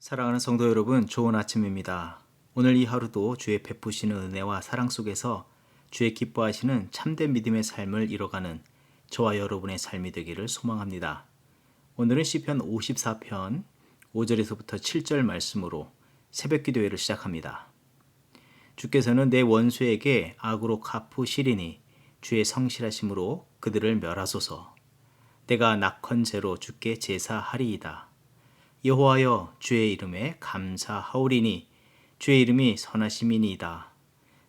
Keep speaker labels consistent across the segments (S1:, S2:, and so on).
S1: 사랑하는 성도 여러분, 좋은 아침입니다. 오늘 이 하루도 주의 베푸시는 은혜와 사랑 속에서 주의 기뻐하시는 참된 믿음의 삶을 이뤄가는 저와 여러분의 삶이 되기를 소망합니다. 오늘은 시편 54편 5절에서부터 7절 말씀으로 새벽 기도회를 시작합니다. 주께서는 내 원수에게 악으로 갚으시리니 주의 성실하심으로 그들을 멸하소서. 내가 낙헌제로 주께 제사하리이다. 여호와여, 주의 이름에 감사하오리니 주의 이름이 선하심이니이다.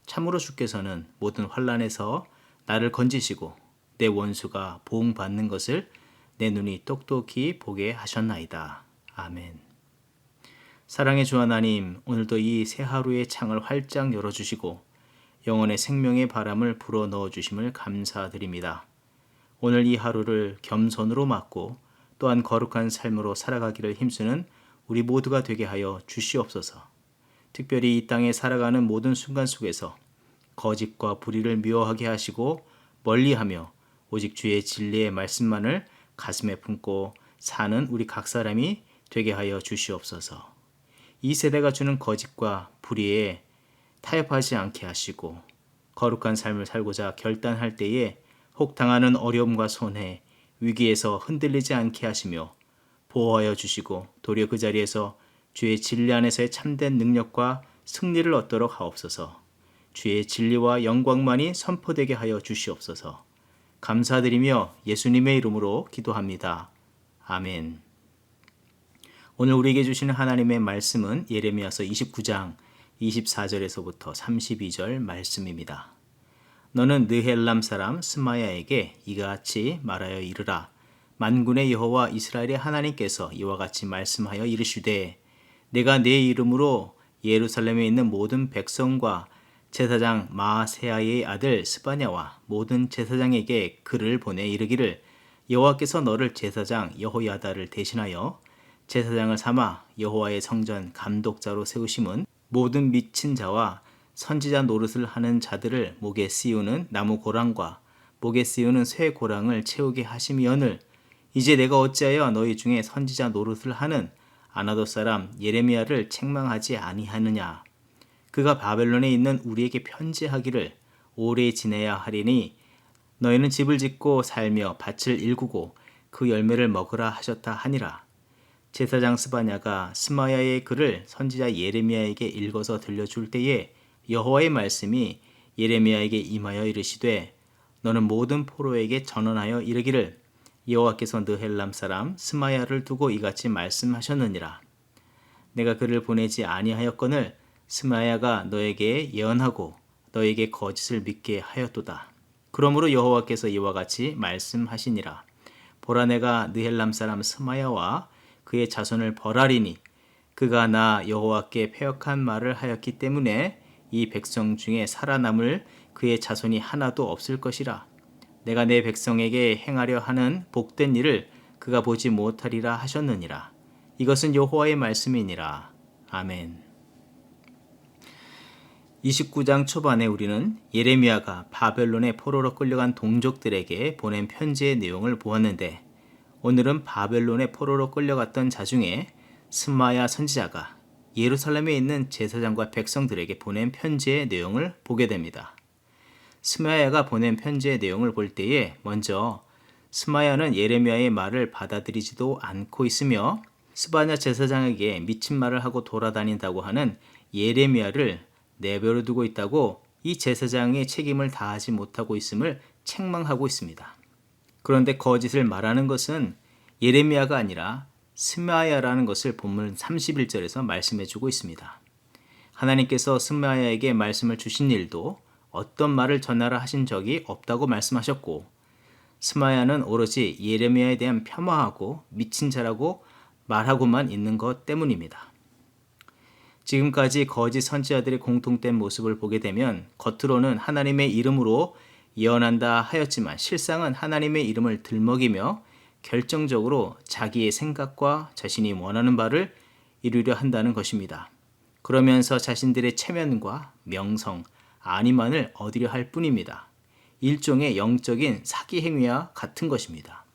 S1: 참으로 주께서는 모든 환난에서 나를 건지시고 내 원수가 보응받는 것을 내 눈이 똑똑히 보게 하셨나이다. 아멘. 사랑의 주 하나님, 오늘도 이 새 하루의 창을 활짝 열어주시고 영혼의 생명의 바람을 불어 넣어주심을 감사드립니다. 오늘 이 하루를 겸손으로 맞고 또한 거룩한 삶으로 살아가기를 힘쓰는 우리 모두가 되게 하여 주시옵소서. 특별히 이 땅에 살아가는 모든 순간 속에서 거짓과 불의를 미워하게 하시고 멀리하며 오직 주의 진리의 말씀만을 가슴에 품고 사는 우리 각 사람이 되게 하여 주시옵소서. 이 세대가 주는 거짓과 불의에 타협하지 않게 하시고 거룩한 삶을 살고자 결단할 때에 혹 당하는 어려움과 손해, 위기에서 흔들리지 않게 하시며 보호하여 주시고 도리어 그 자리에서 주의 진리 안에서의 참된 능력과 승리를 얻도록 하옵소서. 주의 진리와 영광만이 선포되게 하여 주시옵소서. 감사드리며 예수님의 이름으로 기도합니다. 아멘. 오늘 우리에게 주시는 하나님의 말씀은 예레미야서 29장 24절에서부터 32절 말씀입니다. 너는 느헬람 사람 스마야에게 이같이 말하여 이르라. 만군의 여호와 이스라엘의 하나님께서 이와 같이 말씀하여 이르시되 내가 내 이름으로 예루살렘에 있는 모든 백성과 제사장 마아세야의 아들 스바냐와 모든 제사장에게 글을 보내 이르기를 여호와께서 너를 제사장 여호야다를 대신하여 제사장을 삼아 여호와의 성전 감독자로 세우심은 모든 미친 자와 선지자 노릇을 하는 자들을 목에 씌우는 나무 고랑과 목에 씌우는 쇠 고랑을 채우게 하심이오늘 이제 내가 어찌하여 너희 중에 선지자 노릇을 하는 아나돗 사람 예레미야를 책망하지 아니하느냐. 그가 바벨론에 있는 우리에게 편지하기를 오래 지내야 하리니 너희는 집을 짓고 살며 밭을 일구고 그 열매를 먹으라 하셨다 하니라. 제사장 스바냐가 스마야의 글을 선지자 예레미야에게 읽어서 들려줄 때에 여호와의 말씀이 예레미야에게 임하여 이르시되 너는 모든 포로에게 전언하여 이르기를 여호와께서 느헬람 사람 스마야를 두고 이같이 말씀하셨느니라. 내가 그를 보내지 아니하였거늘 스마야가 너에게 예언하고 너에게 거짓을 믿게 하였도다. 그러므로 여호와께서 이와 같이 말씀하시니라. 보라, 내가 느헬람 사람 스마야와 그의 자손을 벌하리니 그가 나 여호와께 패역한 말을 하였기 때문에 이 백성 중에 살아남을 그의 자손이 하나도 없을 것이라. 내가 내 백성에게 행하려 하는 복된 일을 그가 보지 못하리라 하셨느니라. 이것은 여호와의 말씀이니라. 아멘. 29장 초반에 우리는 예레미야가 바벨론의 포로로 끌려간 동족들에게 보낸 편지의 내용을 보았는데 오늘은 바벨론의 포로로 끌려갔던 자 중에 스마야 선지자가 예루살렘에 있는 제사장과 백성들에게 보낸 편지의 내용을 보게 됩니다. 스마야가 보낸 편지의 내용을 볼 때에 먼저 스마야는 예레미야의 말을 받아들이지도 않고 있으며 스바냐 제사장에게 미친 말을 하고 돌아다닌다고 하는 예레미야를 내버려 두고 있다고 이 제사장의 책임을 다하지 못하고 있음을 책망하고 있습니다. 그런데 거짓을 말하는 것은 예레미야가 아니라 스마야라는 것을 본문 31절에서 말씀해주고 있습니다. 하나님께서 스마야에게 말씀을 주신 일도 어떤 말을 전하라 하신 적이 없다고 말씀하셨고 스마야는 오로지 예레미야에 대한 폄하하고 미친 자라고 말하고만 있는 것 때문입니다. 지금까지 거짓 선지자들의 공통된 모습을 보게 되면 겉으로는 하나님의 이름으로 예언한다 하였지만 실상은 하나님의 이름을 들먹이며 결정적으로 자기의 생각과 자신이 원하는 바를 이루려 한다는 것입니다. 그러면서 자신들의 체면과 명성, 안위만을 얻으려 할 뿐입니다. 일종의 영적인 사기 행위와 같은 것입니다.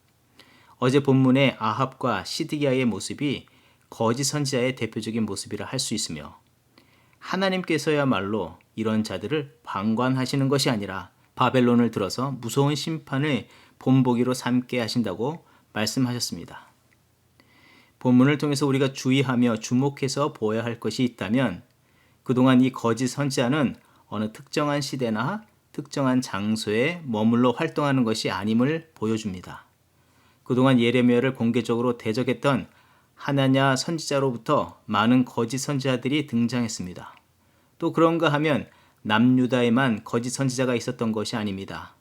S1: 어제 본문의 아합과 시드기야의 모습이 거짓 선지자의 대표적인 모습이라 할 수 있으며 하나님께서야말로 이런 자들을 방관하시는 것이 아니라 바벨론을 들어서 무서운 심판을 본보기로 삼게 하신다고 말씀하셨습니다. 본문을 통해서 우리가 주의하며 주목해서 보아야 할 것이 있다면 그동안 이 거짓 선지자는 어느 특정한 시대나 특정한 장소에 머물러 활동하는 것이 아님을 보여줍니다. 그동안 예레미야를 공개적으로 대적했던 하나냐 선지자로부터 많은 거짓 선지자들이 등장했습니다. 또 그런가 하면 남유다에만 거짓 선지자가 있었던 것이 아닙니다.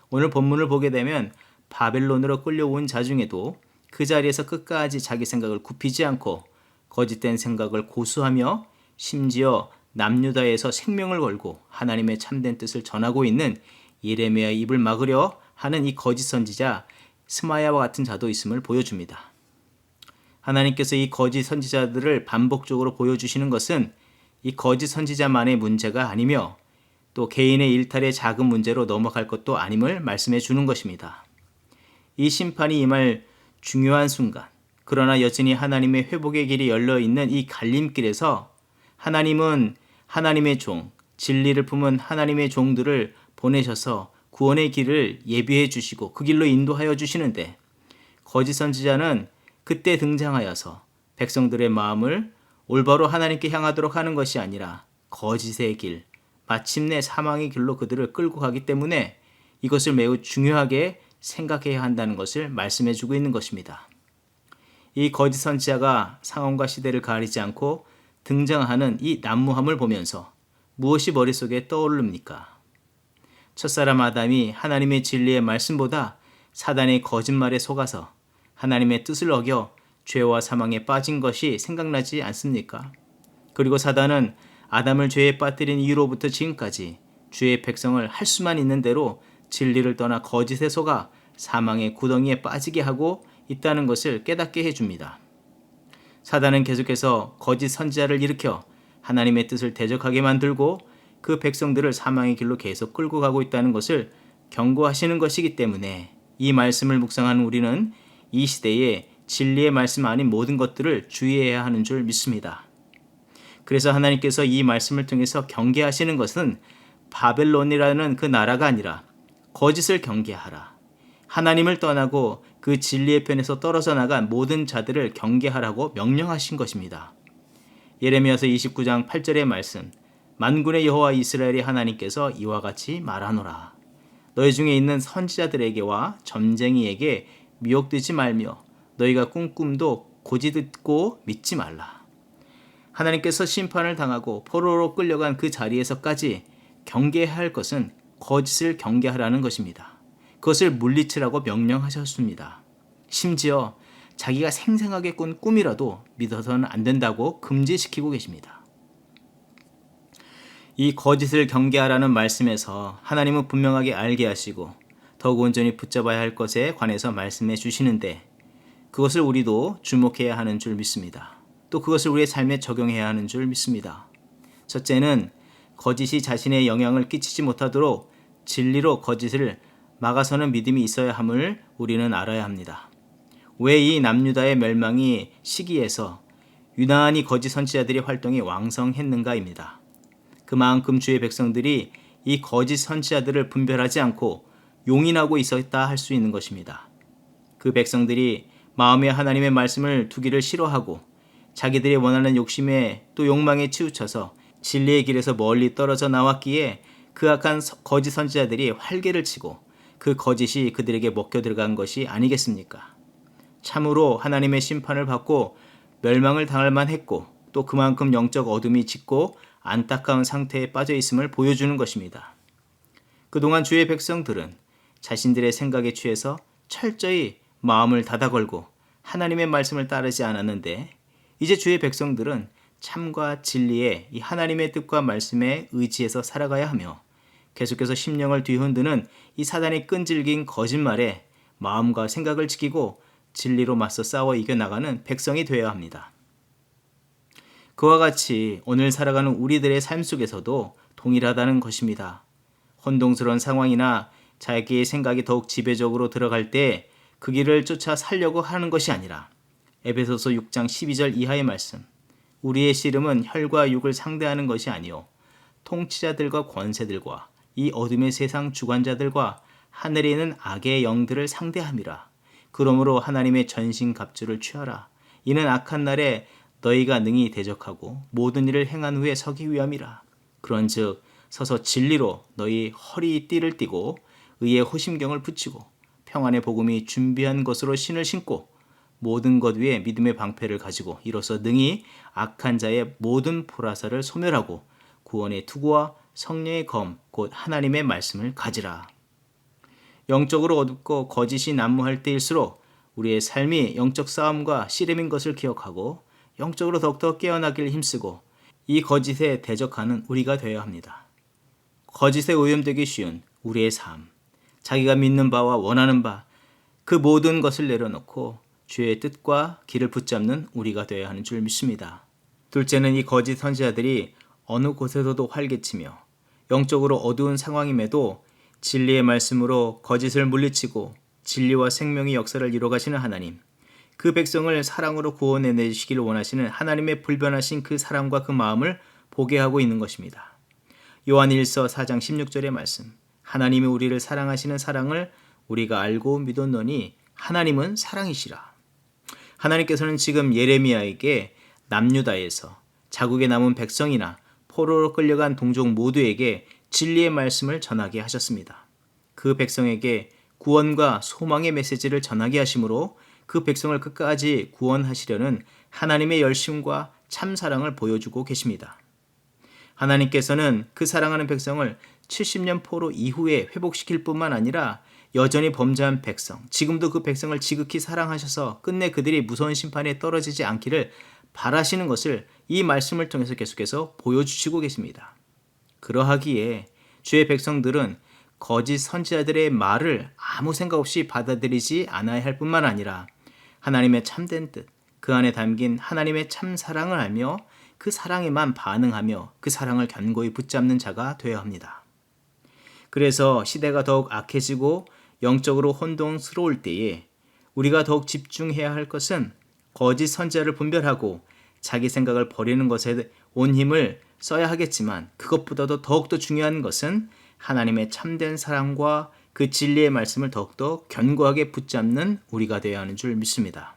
S1: 오늘 본문을 보게 되면 바벨론으로 끌려온 자 중에도 그 자리에서 끝까지 자기 생각을 굽히지 않고 거짓된 생각을 고수하며 심지어 남유다에서 생명을 걸고 하나님의 참된 뜻을 전하고 있는 예레미야의 입을 막으려 하는 이 거짓 선지자 스마야와 같은 자도 있음을 보여줍니다. 하나님께서 이 거짓 선지자들을 반복적으로 보여주시는 것은 이 거짓 선지자만의 문제가 아니며 또 개인의 일탈의 작은 문제로 넘어갈 것도 아님을 말씀해 주는 것입니다. 이 심판이 임할 중요한 순간, 그러나 여전히 하나님의 회복의 길이 열려있는 이 갈림길에서 하나님은 하나님의 종, 진리를 품은 하나님의 종들을 보내셔서 구원의 길을 예비해 주시고 그 길로 인도하여 주시는데 거짓 선지자는 그때 등장하여서 백성들의 마음을 올바로 하나님께 향하도록 하는 것이 아니라 거짓의 길, 마침내 사망의 길로 그들을 끌고 가기 때문에 이것을 매우 중요하게 생각해야 한다는 것을 말씀해 주고 있는 것입니다. 이 거짓 선지자가 상황과 시대를 가리지 않고 등장하는 이 난무함을 보면서 무엇이 머릿속에 떠오릅니까? 첫사람 아담이 하나님의 진리의 말씀보다 사단의 거짓말에 속아서 하나님의 뜻을 어겨 죄와 사망에 빠진 것이 생각나지 않습니까? 그리고 사단은 아담을 죄에 빠뜨린 이후로부터 지금까지 주의 백성을 할 수만 있는 대로 진리를 떠나 거짓에 속아 사망의 구덩이에 빠지게 하고 있다는 것을 깨닫게 해줍니다. 사단은 계속해서 거짓 선지자를 일으켜 하나님의 뜻을 대적하게 만들고 그 백성들을 사망의 길로 계속 끌고 가고 있다는 것을 경고하시는 것이기 때문에 이 말씀을 묵상하는 우리는 이 시대에 진리의 말씀 아닌 모든 것들을 주의해야 하는 줄 믿습니다. 그래서 하나님께서 이 말씀을 통해서 경계하시는 것은 바벨론이라는 그 나라가 아니라 거짓을 경계하라. 하나님을 떠나고 그 진리의 편에서 떨어져 나간 모든 자들을 경계하라고 명령하신 것입니다. 예레미야서 29장 8절의 말씀, 만군의 여호와 이스라엘의 하나님께서 이와 같이 말하노라. 너희 중에 있는 선지자들에게와 점쟁이에게 미혹되지 말며 너희가 꿈도 고지 듣고 믿지 말라. 하나님께서 심판을 당하고 포로로 끌려간 그 자리에서까지 경계해야 할 것은 거짓을 경계하라는 것입니다. 그것을 물리치라고 명령하셨습니다. 심지어 자기가 생생하게 꾼 꿈이라도 믿어서는 안 된다고 금지시키고 계십니다. 이 거짓을 경계하라는 말씀에서 하나님은 분명하게 알게 하시고 더욱 온전히 붙잡아야 할 것에 관해서 말씀해 주시는데 그것을 우리도 주목해야 하는 줄 믿습니다. 또 그것을 우리의 삶에 적용해야 하는 줄 믿습니다. 첫째는 거짓이 자신의 영향을 끼치지 못하도록 진리로 거짓을 막아서는 믿음이 있어야 함을 우리는 알아야 합니다. 왜 이 남유다의 멸망이 시기에서 유난히 거짓 선지자들의 활동이 왕성했는가입니다. 그만큼 주의 백성들이 이 거짓 선지자들을 분별하지 않고 용인하고 있었다 할 수 있는 것입니다. 그 백성들이 마음에 하나님의 말씀을 두기를 싫어하고 자기들이 원하는 욕심에 또 욕망에 치우쳐서 진리의 길에서 멀리 떨어져 나왔기에 그 악한 거짓 선지자들이 활개를 치고 그 거짓이 그들에게 먹혀 들어간 것이 아니겠습니까? 참으로 하나님의 심판을 받고 멸망을 당할 만했고 또 그만큼 영적 어둠이 짙고 안타까운 상태에 빠져 있음을 보여주는 것입니다. 그동안 주의 백성들은 자신들의 생각에 취해서 철저히 마음을 닫아걸고 하나님의 말씀을 따르지 않았는데 이제 주의 백성들은 참과 진리의 이 하나님의 뜻과 말씀에 의지해서 살아가야 하며 계속해서 심령을 뒤흔드는 이 사단의 끈질긴 거짓말에 마음과 생각을 지키고 진리로 맞서 싸워 이겨나가는 백성이 되어야 합니다. 그와 같이 오늘 살아가는 우리들의 삶 속에서도 동일하다는 것입니다. 혼동스러운 상황이나 자기의 생각이 더욱 지배적으로 들어갈 때 그 길을 쫓아 살려고 하는 것이 아니라 에베소서 6장 12절 이하의 말씀. 우리의 씨름은 혈과 육을 상대하는 것이 아니요 통치자들과 권세들과 이 어둠의 세상 주관자들과 하늘에 있는 악의 영들을 상대함이라. 그러므로 하나님의 전신갑주를 취하라. 이는 악한 날에 너희가 능히 대적하고 모든 일을 행한 후에 서기 위함이라. 그런즉 서서 진리로 너희 허리띠를 띠고 의의 호심경을 붙이고 평안의 복음이 준비한 것으로 신을 신고 모든 것 위에 믿음의 방패를 가지고 이로써 능히 악한 자의 모든 보라사를 소멸하고 구원의 투구와 성령의 검 곧 하나님의 말씀을 가지라. 영적으로 어둡고 거짓이 난무할 때일수록 우리의 삶이 영적 싸움과 씨름인 것을 기억하고 영적으로 더욱더 깨어나길 힘쓰고 이 거짓에 대적하는 우리가 되어야 합니다. 거짓에 오염되기 쉬운 우리의 삶, 자기가 믿는 바와 원하는 바, 그 모든 것을 내려놓고 주의 뜻과 길을 붙잡는 우리가 되어야 하는 줄 믿습니다. 둘째는 이 거짓 선지자들이 어느 곳에서도 활개치며 영적으로 어두운 상황임에도 진리의 말씀으로 거짓을 물리치고 진리와 생명의 역사를 이루어가시는 하나님, 그 백성을 사랑으로 구원해내시기를 원하시는 하나님의 불변하신 그 사랑과 그 마음을 보게 하고 있는 것입니다. 요한 1서 4장 16절의 말씀, 하나님이 우리를 사랑하시는 사랑을 우리가 알고 믿었노니 하나님은 사랑이시라. 하나님께서는 지금 예레미야에게 남유다에서 자국에 남은 백성이나 포로로 끌려간 동족 모두에게 진리의 말씀을 전하게 하셨습니다. 그 백성에게 구원과 소망의 메시지를 전하게 하심으로 그 백성을 끝까지 구원하시려는 하나님의 열심과 참사랑을 보여주고 계십니다. 하나님께서는 그 사랑하는 백성을 70년 포로 이후에 회복시킬 뿐만 아니라 여전히 범죄한 백성, 지금도 그 백성을 지극히 사랑하셔서 끝내 그들이 무서운 심판에 떨어지지 않기를 바라시는 것을 이 말씀을 통해서 계속해서 보여주시고 계십니다. 그러하기에 주의 백성들은 거짓 선지자들의 말을 아무 생각 없이 받아들이지 않아야 할 뿐만 아니라 하나님의 참된 뜻, 그 안에 담긴 하나님의 참 사랑을 알며 그 사랑에만 반응하며 그 사랑을 견고히 붙잡는 자가 되어야 합니다. 그래서 시대가 더욱 악해지고 영적으로 혼돈스러울 때에 우리가 더욱 집중해야 할 것은 거짓 선지자를 분별하고 자기 생각을 버리는 것에 온 힘을 써야 하겠지만 그것보다도 더욱더 중요한 것은 하나님의 참된 사랑과 그 진리의 말씀을 더욱더 견고하게 붙잡는 우리가 되어야 하는 줄 믿습니다.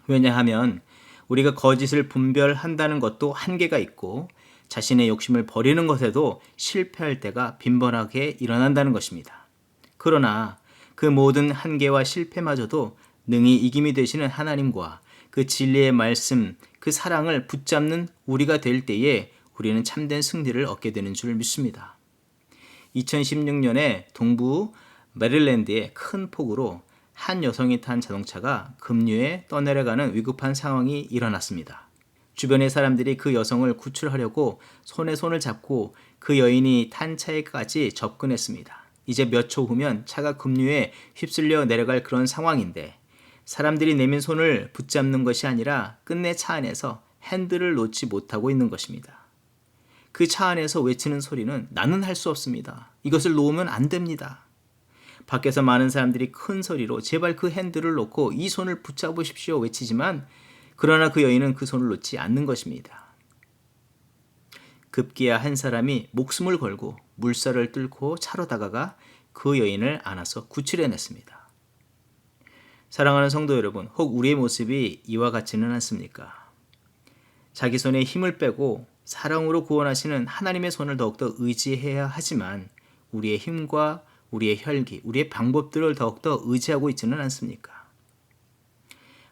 S1: 왜냐하면 우리가 거짓을 분별한다는 것도 한계가 있고 자신의 욕심을 버리는 것에도 실패할 때가 빈번하게 일어난다는 것입니다. 그러나 그 모든 한계와 실패마저도 능히 이김이 되시는 하나님과 그 진리의 말씀, 그 사랑을 붙잡는 우리가 될 때에 우리는 참된 승리를 얻게 되는 줄 믿습니다. 2016년에 동부 메릴랜드의 큰 폭우로 한 여성이 탄 자동차가 급류에 떠내려가는 위급한 상황이 일어났습니다. 주변의 사람들이 그 여성을 구출하려고 손에 손을 잡고 그 여인이 탄 차에까지 접근했습니다. 이제 몇 초 후면 차가 급류에 휩쓸려 내려갈 그런 상황인데 사람들이 내민 손을 붙잡는 것이 아니라 끝내 차 안에서 핸들을 놓지 못하고 있는 것입니다. 그 차 안에서 외치는 소리는 나는 할 수 없습니다. 이것을 놓으면 안 됩니다. 밖에서 많은 사람들이 큰 소리로 제발 그 핸들을 놓고 이 손을 붙잡으십시오 외치지만 그러나 그 여인은 그 손을 놓지 않는 것입니다. 급기야 한 사람이 목숨을 걸고 물살을 뚫고 차로 다가가 그 여인을 안아서 구출해냈습니다. 사랑하는 성도 여러분, 혹 우리의 모습이 이와 같지는 않습니까? 자기 손에 힘을 빼고 사랑으로 구원하시는 하나님의 손을 더욱더 의지해야 하지만 우리의 힘과 우리의 혈기, 우리의 방법들을 더욱더 의지하고 있지는 않습니까?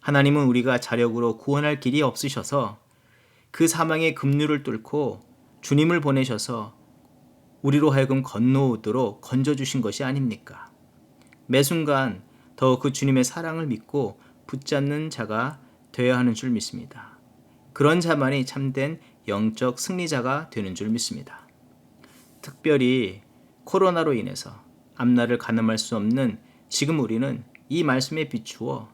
S1: 하나님은 우리가 자력으로 구원할 길이 없으셔서 그 사망의 급류를 뚫고 주님을 보내셔서 우리로 하여금 건너오도록 건져주신 것이 아닙니까? 매 순간 더욱 그 주님의 사랑을 믿고 붙잡는 자가 되어야 하는 줄 믿습니다. 그런 자만이 참된 영적 승리자가 되는 줄 믿습니다. 특별히 코로나로 인해서 앞날을 가늠할 수 없는 지금 우리는 이 말씀에 비추어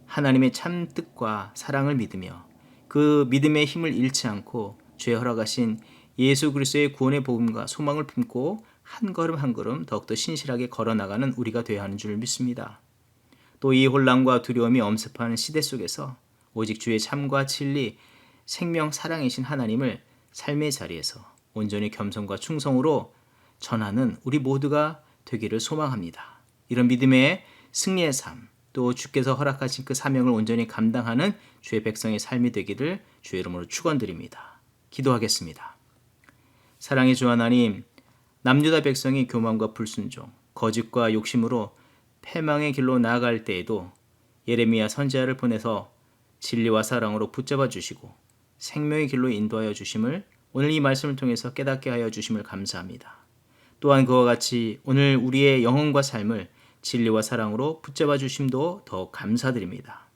S1: 하나님의 참 뜻과 사랑을 믿으며 그 믿음의 힘을 잃지 않고 주의 허락하신 예수 그리스도의 구원의 복음과 소망을 품고 한 걸음 한 걸음 더욱더 신실하게 걸어나가는 우리가 되어야 하는 줄 믿습니다. 또 이 혼란과 두려움이 엄습하는 시대 속에서 오직 주의 참과 진리, 생명, 사랑이신 하나님을 삶의 자리에서 온전히 겸손과 충성으로 전하는 우리 모두가 되기를 소망합니다. 이런 믿음의 승리의 삶, 또 주께서 허락하신 그 사명을 온전히 감당하는 주의 백성의 삶이 되기를 주의 이름으로 축원드립니다. 기도하겠습니다. 사랑의 주 하나님, 남유다 백성이 교만과 불순종, 거짓과 욕심으로 패망의 길로 나아갈 때에도 예레미야 선지자를 보내서 진리와 사랑으로 붙잡아 주시고 생명의 길로 인도하여 주심을 오늘 이 말씀을 통해서 깨닫게 하여 주심을 감사합니다. 또한 그와 같이 오늘 우리의 영혼과 삶을 진리와 사랑으로 붙잡아 주심도 더 감사드립니다.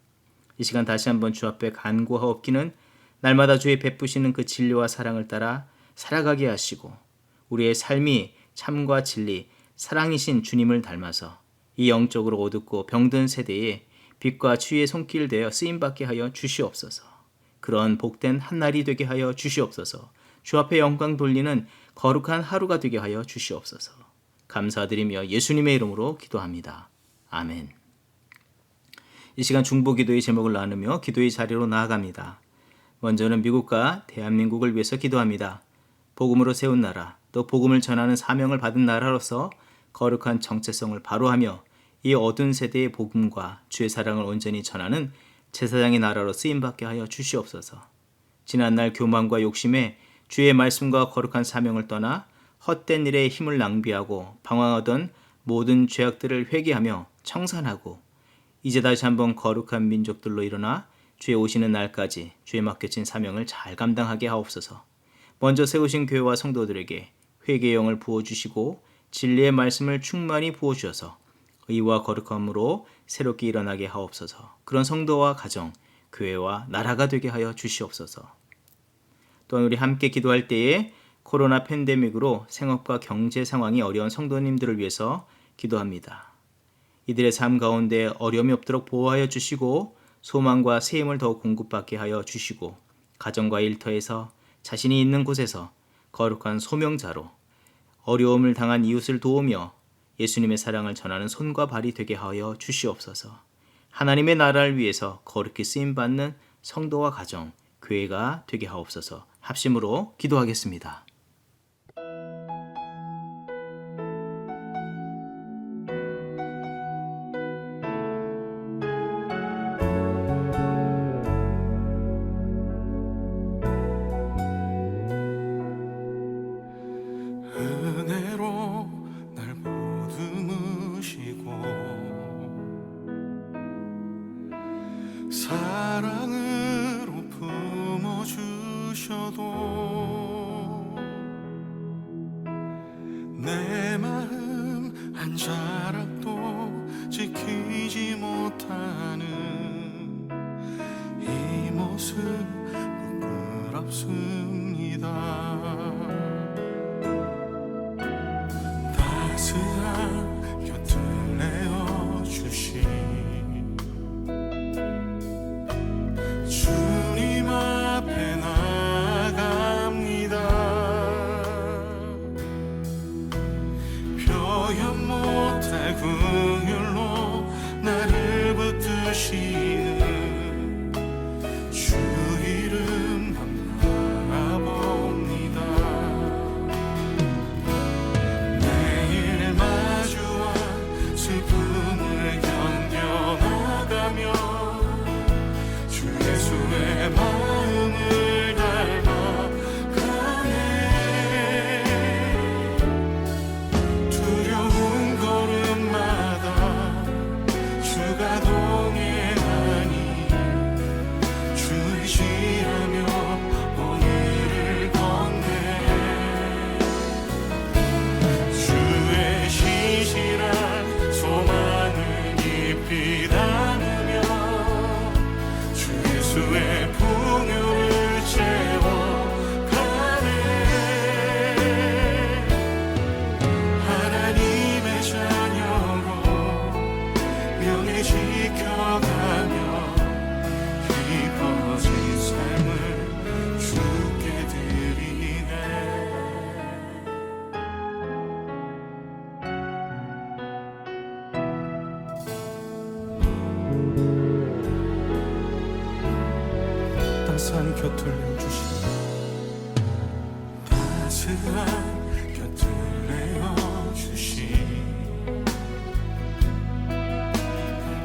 S1: 이 시간 다시 한번 주 앞에 간구하옵기는 날마다 주의 베푸시는 그 진리와 사랑을 따라 살아가게 하시고 우리의 삶이 참과 진리, 사랑이신 주님을 닮아서 이 영적으로 어둡고 병든 세대에 빛과 주의 손길 되어 쓰임받게 하여 주시옵소서. 그런 복된 한날이 되게 하여 주시옵소서. 주 앞에 영광 돌리는 거룩한 하루가 되게 하여 주시옵소서. 감사드리며 예수님의 이름으로 기도합니다. 아멘. 이 시간 중보기도의 제목을 나누며 기도의 자리로 나아갑니다. 먼저는 미국과 대한민국을 위해서 기도합니다. 복음으로 세운 나라, 또 복음을 전하는 사명을 받은 나라로서 거룩한 정체성을 바로하며 이 어두운 세대의 복음과 주의 사랑을 온전히 전하는 제사장의 나라로 쓰임받게 하여 주시옵소서. 지난날 교만과 욕심에 주의 말씀과 거룩한 사명을 떠나 헛된 일에 힘을 낭비하고 방황하던 모든 죄악들을 회개하며 청산하고 이제 다시 한번 거룩한 민족들로 일어나 주의 오시는 날까지 주의 맡겨진 사명을 잘 감당하게 하옵소서. 먼저 세우신 교회와 성도들에게 회개의 영을 부어주시고 진리의 말씀을 충만히 부어주셔서 의와 거룩함으로 새롭게 일어나게 하옵소서. 그런 성도와 가정, 교회와 나라가 되게 하여 주시옵소서. 또한 우리 함께 기도할 때에 코로나 팬데믹으로 생업과 경제 상황이 어려운 성도님들을 위해서 기도합니다. 이들의 삶 가운데 어려움이 없도록 보호하여 주시고 소망과 새 힘을 더욱 공급받게 하여 주시고 가정과 일터에서 자신이 있는 곳에서 거룩한 소명자로 어려움을 당한 이웃을 도우며 예수님의 사랑을 전하는 손과 발이 되게 하여 주시옵소서. 하나님의 나라를 위해서 거룩히 쓰임받는 성도와 가정, 교회가 되게 하옵소서. 합심으로 기도하겠습니다.
S2: 은혜로 날 보듬으시고 사랑으로 품어주셔도 내 마음 한 자락도 지키지 못하는 이 모습 부끄럽습니다. 따스한 곁을 내어주신 주님 앞에 나갑니다. 표현 못할 긍휼로 나를 붙드시는 주 이름 따스한 곁을 내어주신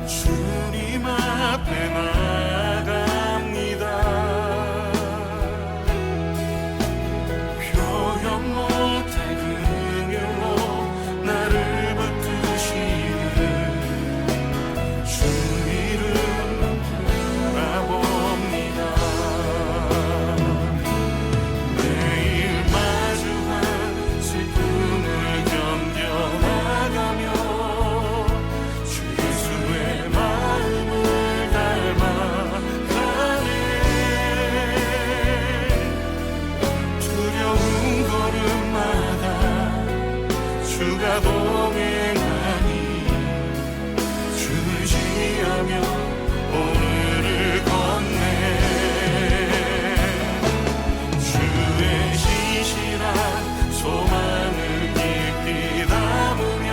S2: 주님 앞에 나갑니다. 표현 못할 긍휼로 나를 붙드시는 주 이름 바라봅니다. 매일 마주한 슬픔을 견뎌나가며 주 예수의 마음을 닮아가네. 두려운 걸음마다 주가 동행하니 주를 지하며 오늘을 걷네. 주의 신실한 소망을 깊이 담으며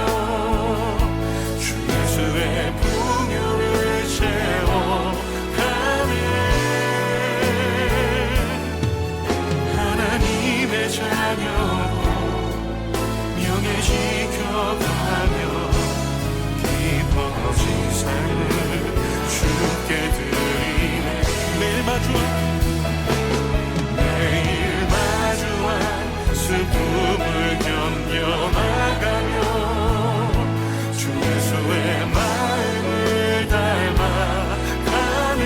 S2: 주 예수의 풍요를 채워가네. 하나님의 자녀로 명예 지켜가며 깊어진 삶을 주께 드리네. 매일 마주한 슬픔을 견뎌나가며 주 예수의 마음을 닮아가네.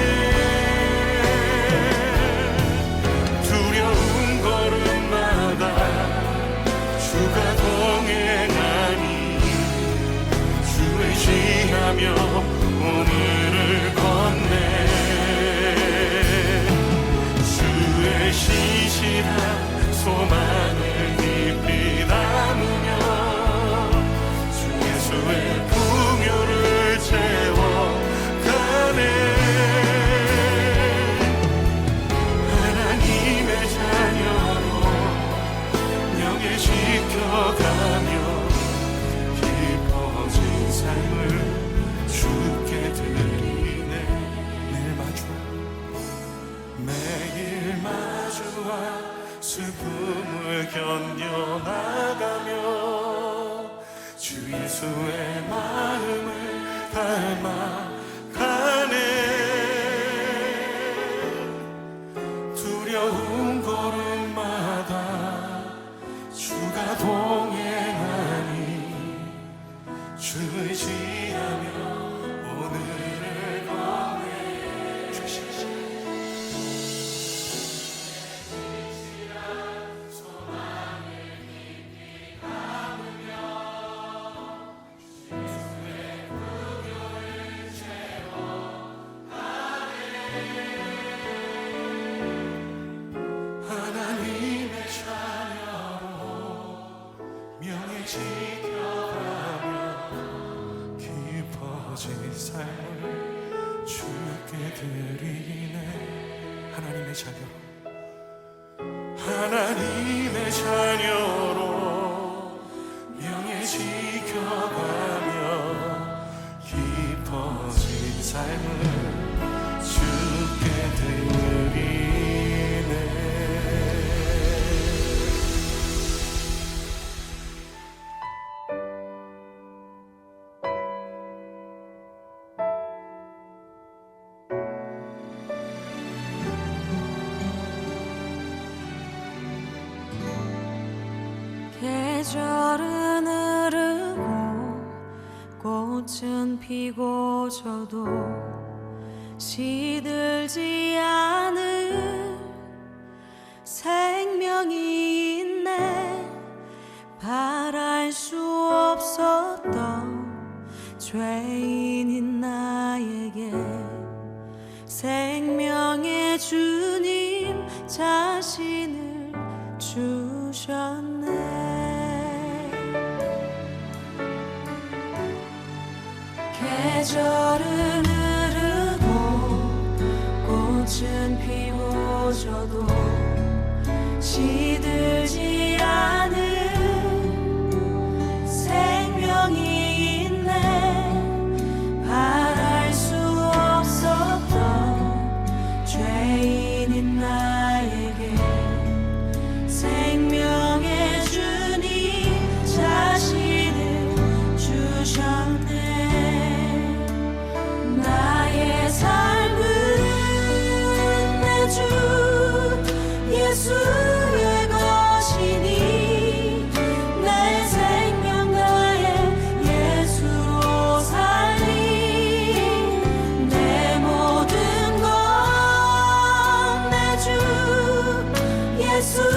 S2: 두려운 걸음마다 주가 동행하니 주를 지하며 오늘을 걷네. 주의 신실한 소망을 깊이 담으며 주 예수의 풍요를 채워가네. 하나님의 자녀로 명예 지켜가며 깊어진 삶을 주께 드리네. 매일 마주한 슬픔을 견뎌나가며 주 예수의 마음을 닮아가네. 두려운 걸음마다 주가 동행하니 주를 지하며 오늘을 걷네. 하나님의 자녀로 명예 지켜가며 깊어진 삶을 주께 드리네. 하나님의 자녀로 명예 지켜가며 깊어진 삶을 주께 드리네.
S3: 계절은 흐르고 꽃은 피고 저도 시들지 않을 생명이 있네. 바랄 수 없었던 죄인인 나에게 생명의 주님 자신을 주셨네. 계절은 흐르고 꽃은 피고 저도 시들지 않은 생명이 있네. 바랄 수 없었던 죄인인 나에게 생명의 수